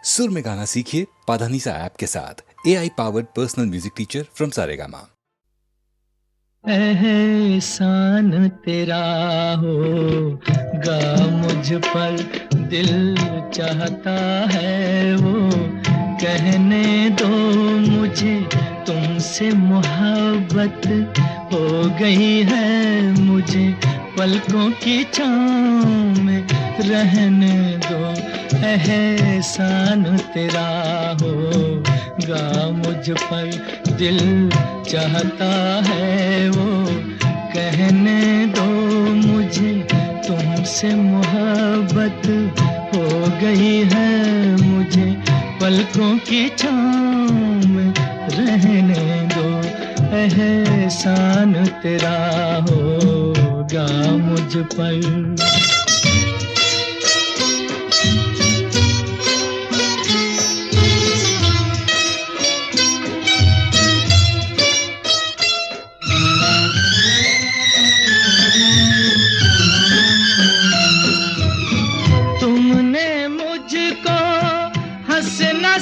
सुर में गाना सीखिए पाधानीसा ऐप के साथ। AI powered personal music teacher from Saregama. एहसान तेरा होगा मुझ पर, दिल चाहता है वो कहने दो मुझे, तुमसे मोहब्बत हो गई है मुझे, पलकों की छाँव में रहने दो। एहसान तेरा होगा मुझ पर, दिल चाहता है वो कहने दो मुझे, तुमसे मोहब्बत हो गई है मुझे, पलकों की छाँव में रहने दो। एहसान तेरा होगा मुझ पर।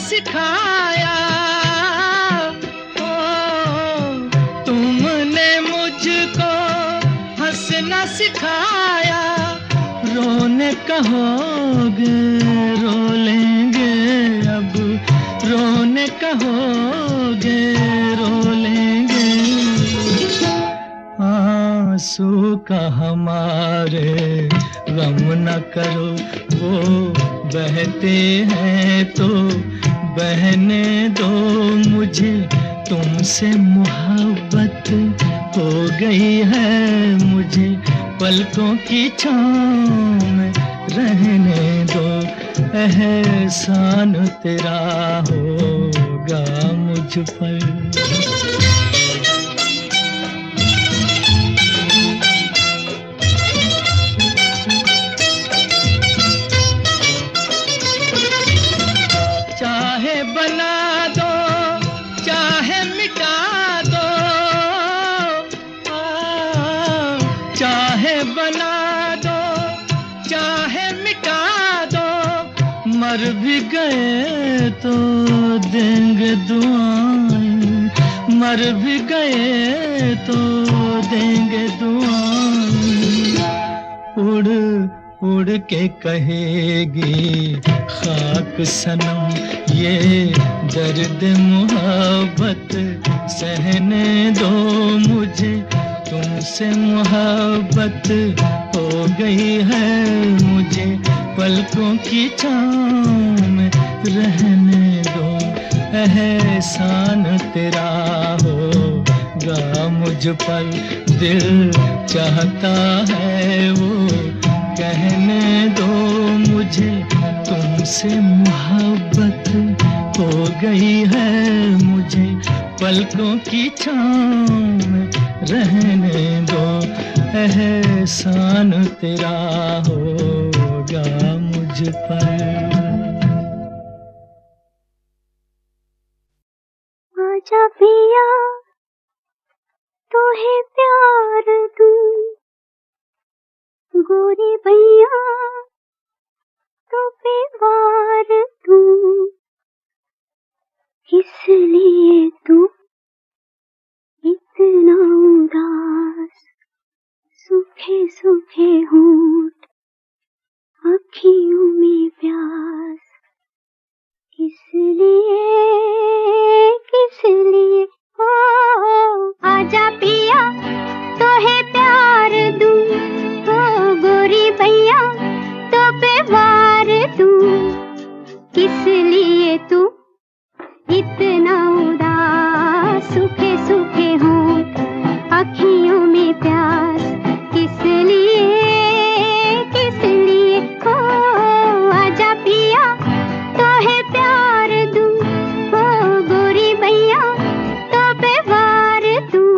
सिखाया तुमने मुझको हंसना सिखाया, रोने कहोगे रो लेंगे अब, रोने कहोगे रो लेंगे। आंसू का हमारे गम न करो, वो बहते हैं तो बहने दो मुझे, तुमसे मोहब्बत हो गई है मुझे, पलकों की छाँव में रहने दो। एहसान तेरा होगा मुझ पर। मर भी गए तो देंगे दुआएं, मर भी गए तो देंगे दुआएं। उड़ उड़ के कहेगी खाक सनम, ये दर्द मोहब्बत सहने दो मुझे, तुमसे मोहब्बत हो गई है मुझे, पलकों की छाँव में रहने दो। एहसान तेरा होगा मुझ पर, दिल चाहता है वो कहने दो मुझे, तुमसे मोहब्बत हो गई है मुझे, पलकों की छाँव में रहने दो। एहसान तेरा होगा मुझ पर। आजा पिया तोहे प्यार दूं, गोरी भैया तो पे वार दूं, किस लिए तू इतना उदास, सूखे सूखे होंठ अखियों में प्यास, किस लिए ओ आजा पिया तोहे प्यार दूं, ओ गोरी भैया तो पे वार दूं, किस लिए तू इतना उदास, सूखे सूखे होंठ अखियों में प्यास, किस लिए ओ आजा पिया तोहे प्यार दूं, ओ गोरी भैया तो पे वार दूं।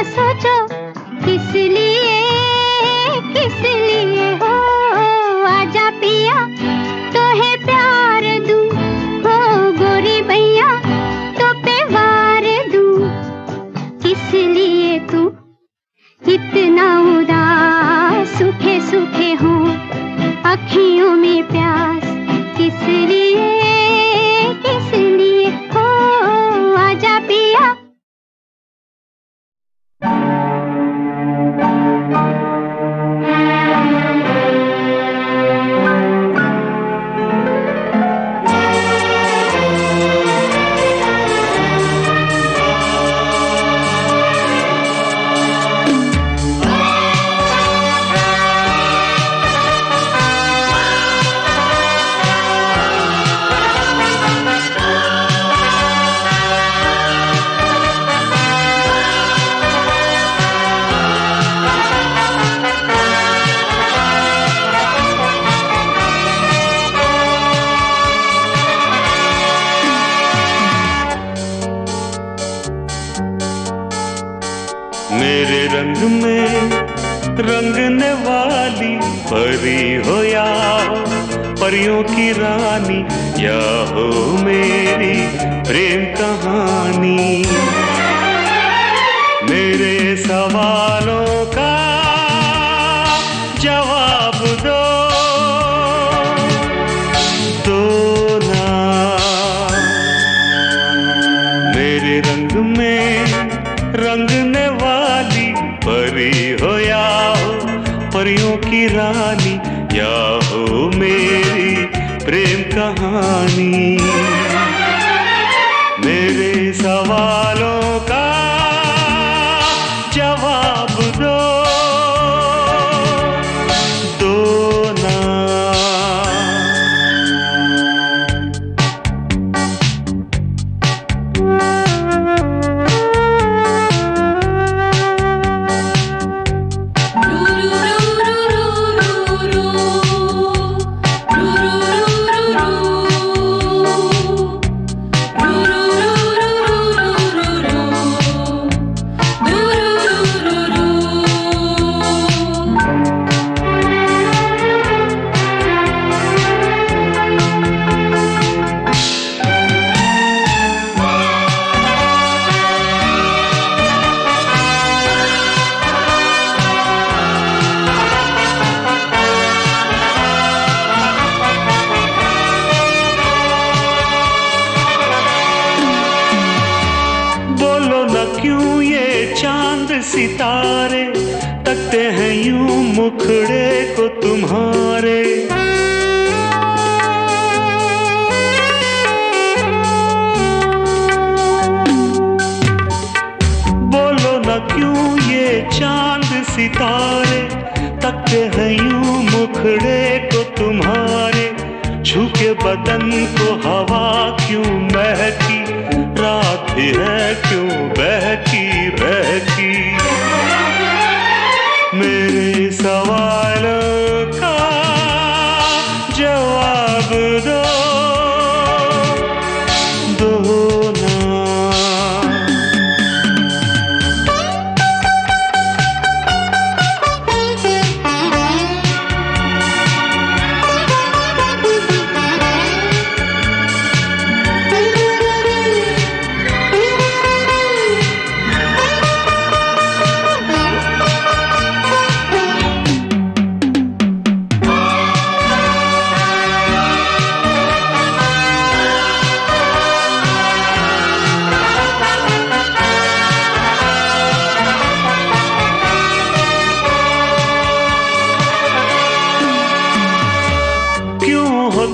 सोचो किस लिए हो आजा पिया तो है प्यार दूं हो गोरी भैया तो पे वार दूं किस लिए तू इतना उदास सूखे सूखे हो अखियों में प्यास किस लिए हो आजा पिया। मेरे रंग में रंगने वाली परी हो या हो परियों की रानी या हो मेरी प्रेम कहानी मेरे सवालों का जवाब दो ना मेरे रंग में रंगने वाली परी हो या हो परियों की रानी या हो मेरी प्रेम कहानी मेरे सवालों का जवाब दो ना क्यों ये चांद सितारे तकते हैं यूं मुखड़े को तुम्हारे बोलो न क्यों ये चांद सितारे तकते हैं यूं मुखड़े को तुम्हारे छू के बदन को हवा क्यों महकी रात भी है क्यों बहकी बहकी मेरे सवालों का जवाब दो ना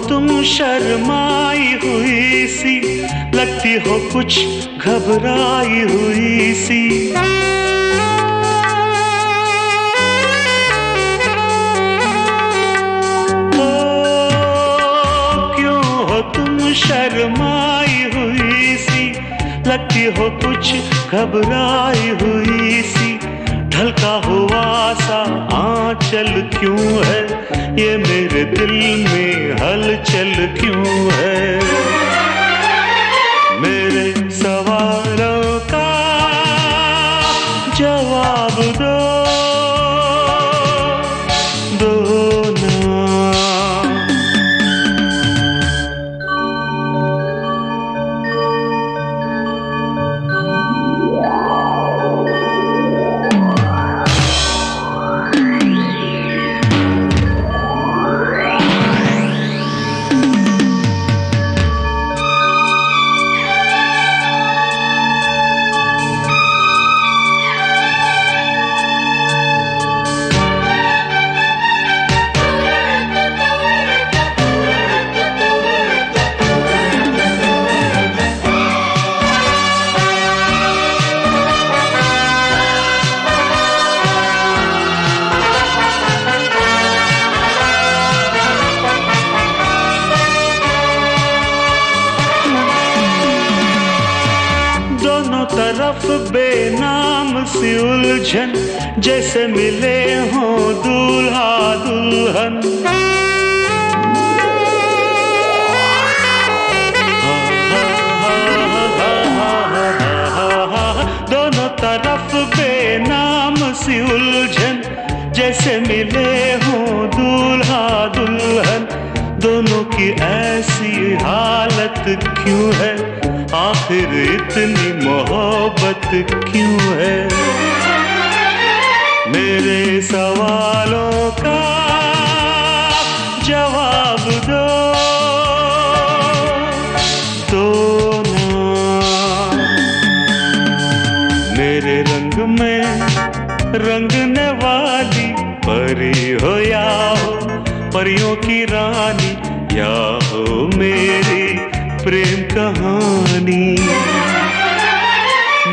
तुम शर्माई हुई सी लगती हो कुछ घबराई हुई सी ओ क्यों हो तुम शर्माई हुई सी लगती हो कुछ घबराई हुई सी ढलका हुआ सा आंचल क्यों है ये मेरे दिल में हलचल क्यों है मेरे सवालों का जवाब दो, दो ना। तरफ बेनाम सी उलझन, जैसे मिले हों दूल्हा दुल्हन। दोनों तरफ बेनाम सी उलझन, जैसे मिले हों दूल्हा दुल्हन। दोनों की ऐसी हालत क्यों है, आखिर इतनी मोहब्बत क्यों है? मेरे सवालों का जवाब दो, दो ना। मेरे रंग में रंगने वाली परी हो या हो परियों की रानी, या हो मेरी प्रेम कहानी।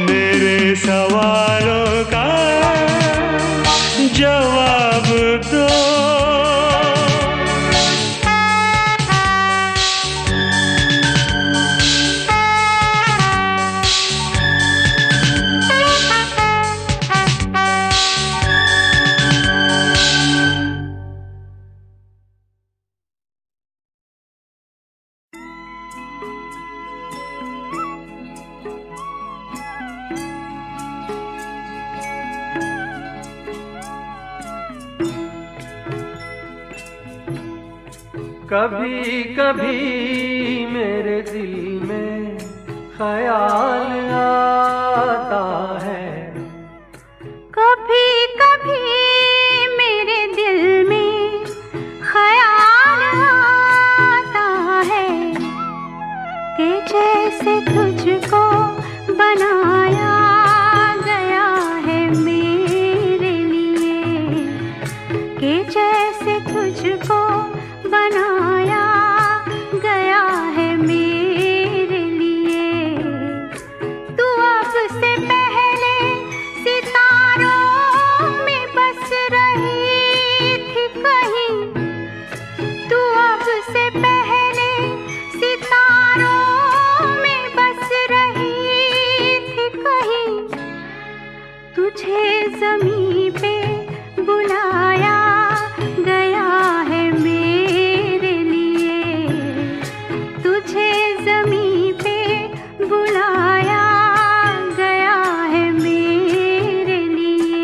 मेरे सवालों का जवाब दो। कभी कभी मेरे दिल में ख्याल आता है, कभी कभी मेरे दिल में ख्याल आता है कि जैसे तुझको बनाया गया है मेरे लिए, कि जैसे तुझको बनाया गया है मेरे लिए। तू अब से पहले सितारों में बस रही थी कहीं, तू अब से पहले सितारों में बस रही थी कहीं। तुझे ज़मीं पे बुलाया गया है मेरे लिए, तुझे ज़मीं पे बुलाया गया है मेरे लिए।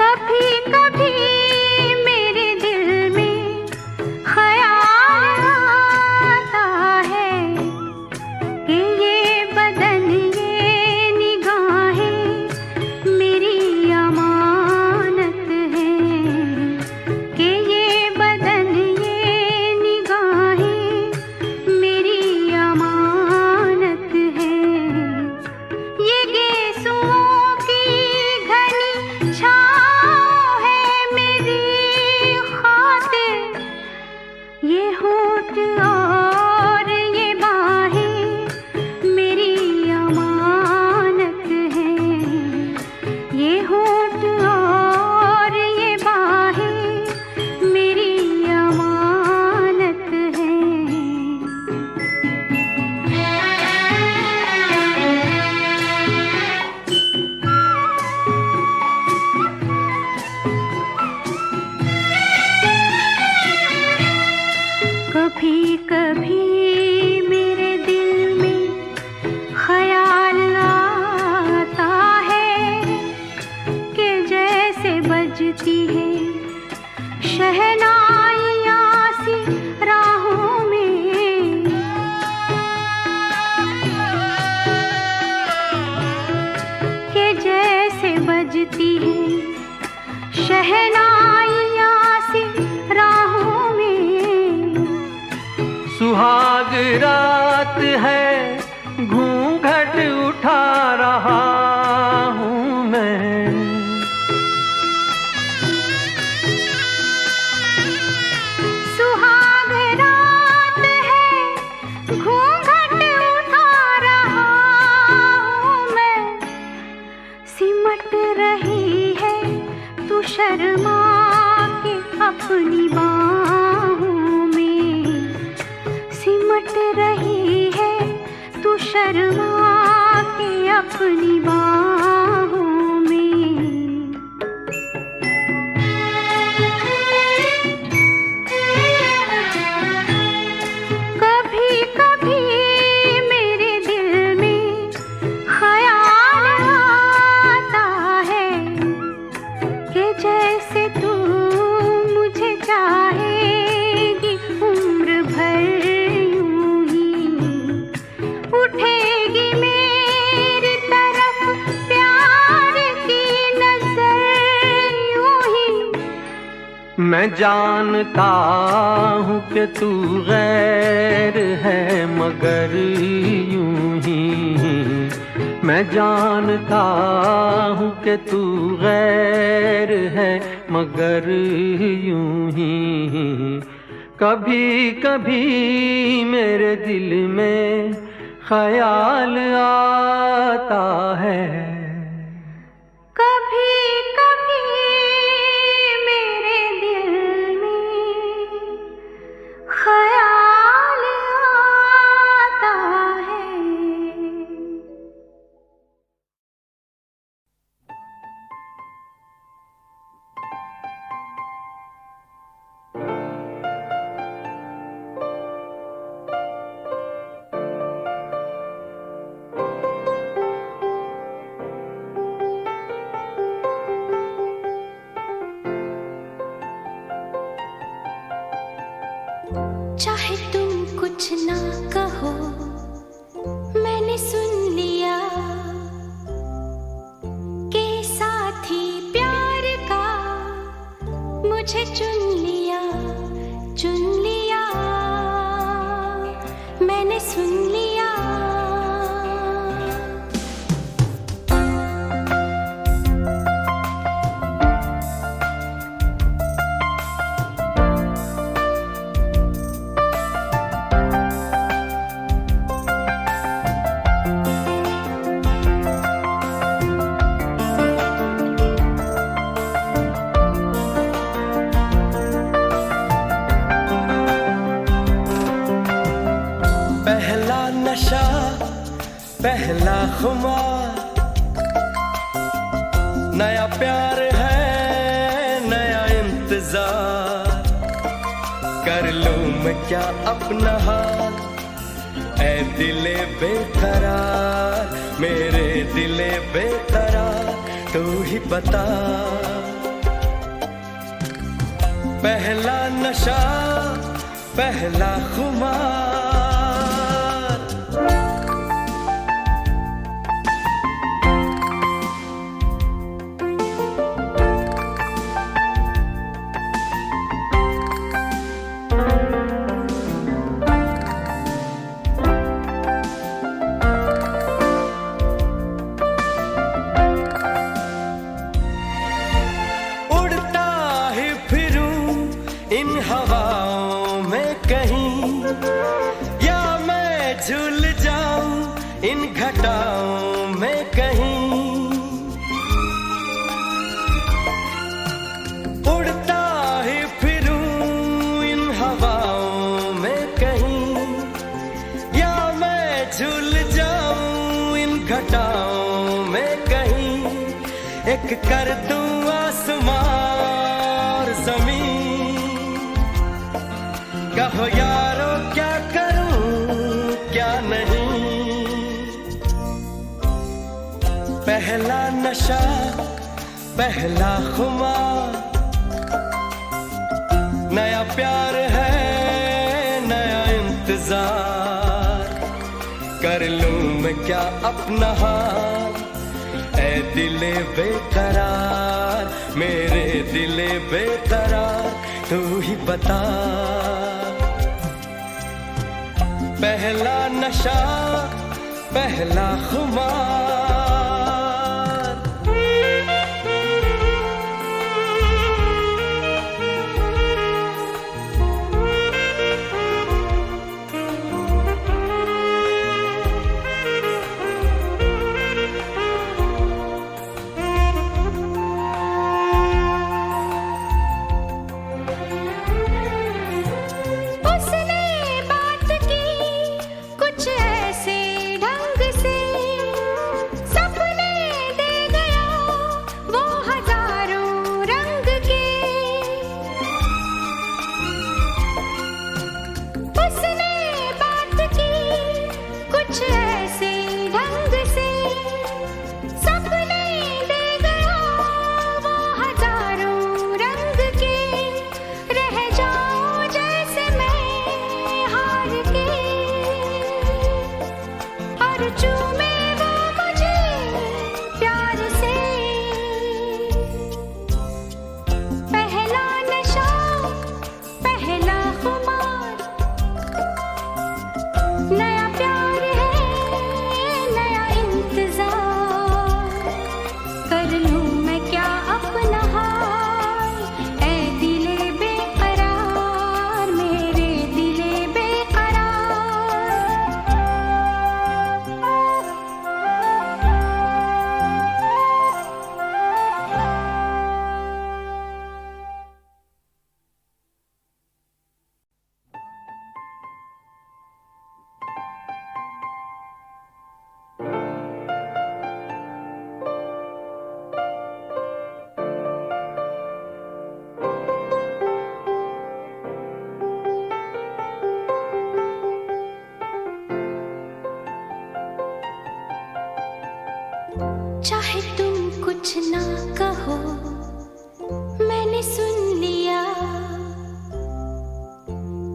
कभी कभी मेरे दिल में ख्याल आता है कि सुहाग रात है, घूंघट उठा रहा हूँ मैं। सुहाग रात है, घूंघट उठा रहा हूँ मैं। सिमट रही है तू शर्मा के अपनी बाहों में। सिमट रही है तू शर्मा के अपनी बाहों में। कभी कभी मेरे दिल में ख्याल आता है कि जैसे तू मुझे चाहेगी उम्र भर यूं ही। उठेगी मेरी तरफ प्यार की नजर यूं ही। मैं जानता हूँ कि तू गैर है मगर यूं ही। मैं जानता हूँ कि तू गैर है मगर यूं ही। कभी कभी मेरे दिल में ख्याल आता है। कभी कभी मेरे दिल में ख्याल आता है। चाहे तुम कुछ ना कहो, मैंने सुन लिया कि साथी प्यार का मुझे चुन लिया, चुन लिया, मैंने सुन लिया। पहला नशा, पहला खुमार, नया प्यार है, नया इंतजार। कर लूं मैं क्या अपना हाल, ऐ दिले बेकरार, मेरे दिले बेकरार, तू ही बता। पहला नशा, पहला खुमार। इन हवाओं में कहीं, या मैं झूल जाऊं इन घटाओं में कहीं। उड़ता ही फिरूं इन हवाओं में कहीं, या मैं झूल जाऊं इन घटाओं में कहीं। एक कर दूं आसमां और ज़मीन, कहो यारो क्या करूं क्या नहीं। पहला नशा, पहला खुमार, नया प्यार है, नया इंतजार। कर लूं मैं क्या अपना हाल, ऐ दिले बेकरार, मेरे दिले बेकरार, तू ही बता। पहला नशा पहला खुमार। चाहे तुम कुछ ना कहो, मैंने सुन लिया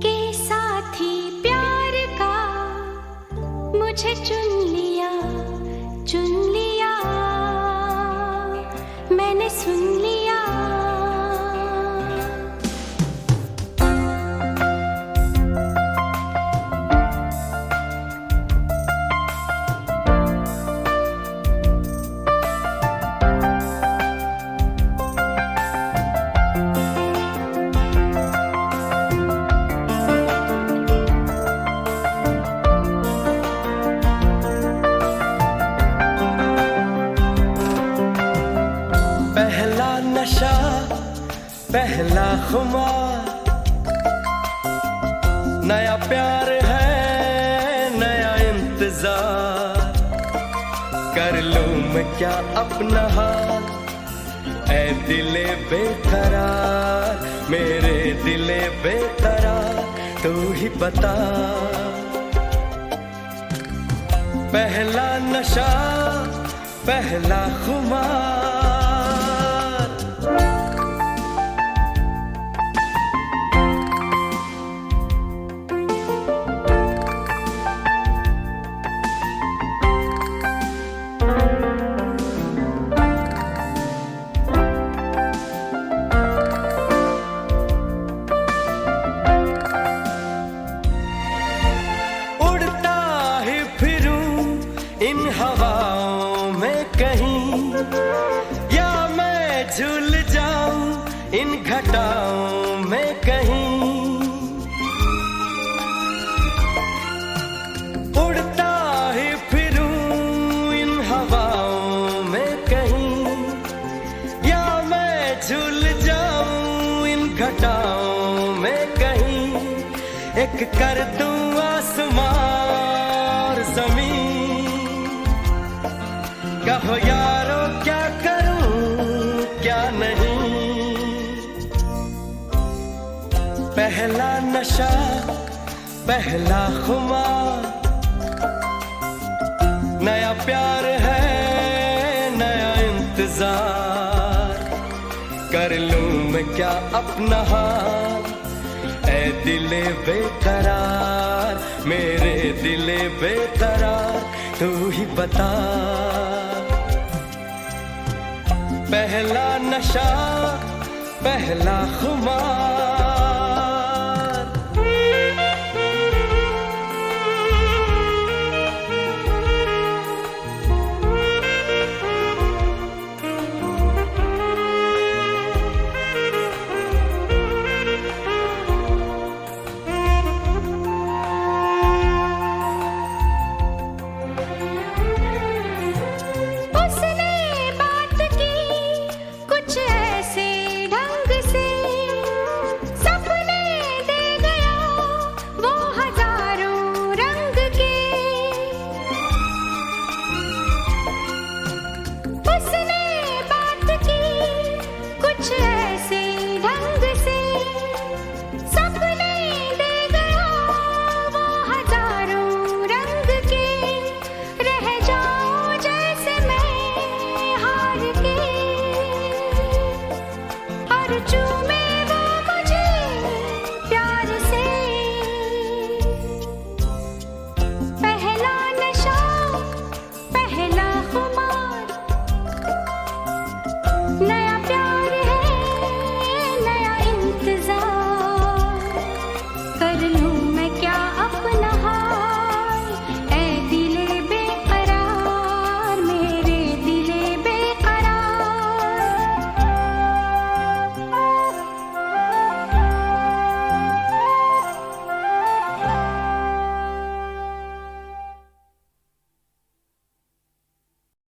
के साथी प्यार का मुझे चुन लिया, मैंने सुन लिया। नशा पहला खुमार, नया प्यार है नया इंतजार। कर लूं मैं क्या अपना हाल, ऐ दिले बेकरार, मेरे दिले बेकरार, तू ही बता। पहला नशा पहला खुमार, इन हवाओं में कहीं, या मैं झूल जाऊं इन घटाओं में कहीं। उड़ता ही फिरूं इन हवाओं में कहीं, या मैं झूल जाऊं इन घटाओं में कहीं। एक कर दूं आसमां और ज़मीन, कहो यारो क्या करूं क्या नहीं। पहला नशा पहला खुमार, नया प्यार है नया इंतजार। कर लूं मैं क्या अपना हाल, ऐ दिले बेकरार, मेरे दिले बेकरार, तू ही बता। पहला नशा पहला खुमार।